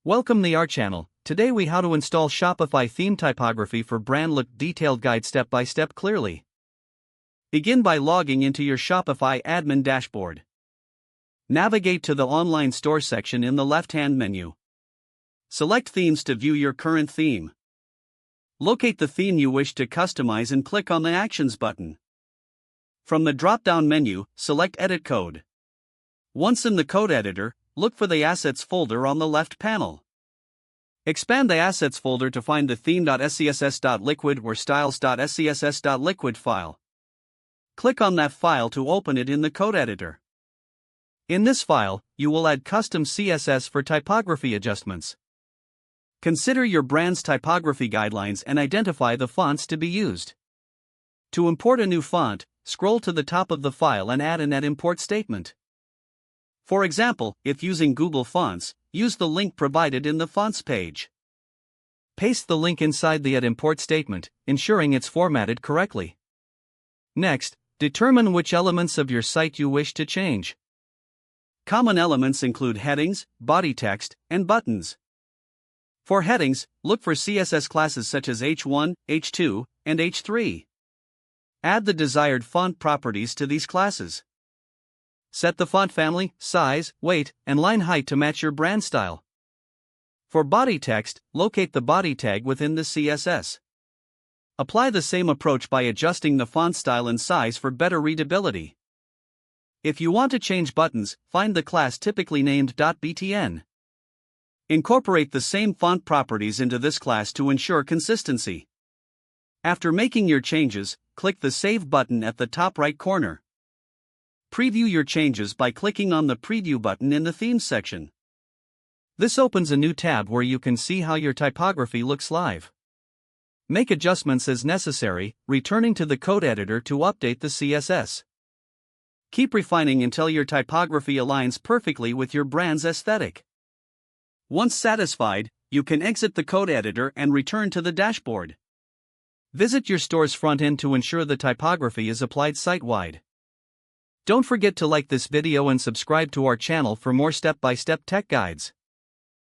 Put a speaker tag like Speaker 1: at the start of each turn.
Speaker 1: Welcome to our channel. Today we how to install Shopify theme typography for brand look detailed guide step by step clearly. Begin by logging into your Shopify admin dashboard. Navigate to the online store section in the left-hand menu. Select themes to view your current theme. Locate the theme you wish to customize and click on the Actions button. From the drop-down menu, select Edit Code. Once in the code editor, look for the Assets folder on the left panel. Expand the Assets folder to find the theme.scss.liquid or styles.scss.liquid file. Click on that file to open it in the code editor. In this file, you will add custom CSS for typography adjustments. Consider your brand's typography guidelines and identify the fonts to be used. To import a new font, scroll to the top of the file and add an add import statement. For example, if using Google Fonts, use the link provided in the Fonts page. Paste the link inside the add import statement, ensuring it's formatted correctly. Next, determine which elements of your site you wish to change. Common elements include headings, body text, and buttons. For headings, look for CSS classes such as H1, H2, and H3. Add the desired font properties to these classes. Set the font family, size, weight, and line height to match your brand style. For body text, locate the body tag within the CSS. Apply the same approach by adjusting the font style and size for better readability. If you want to change buttons, find the class typically named .btn. Incorporate the same font properties into this class to ensure consistency. After making your changes, click the Save button at the top right corner. Preview your changes by clicking on the Preview button in the Themes section. This opens a new tab where you can see how your typography looks live. Make adjustments as necessary, returning to the code editor to update the CSS. Keep refining until your typography aligns perfectly with your brand's aesthetic. Once satisfied, you can exit the code editor and return to the dashboard. Visit your store's front end to ensure the typography is applied site-wide. Don't forget to like this video and subscribe to our channel for more step-by-step tech guides.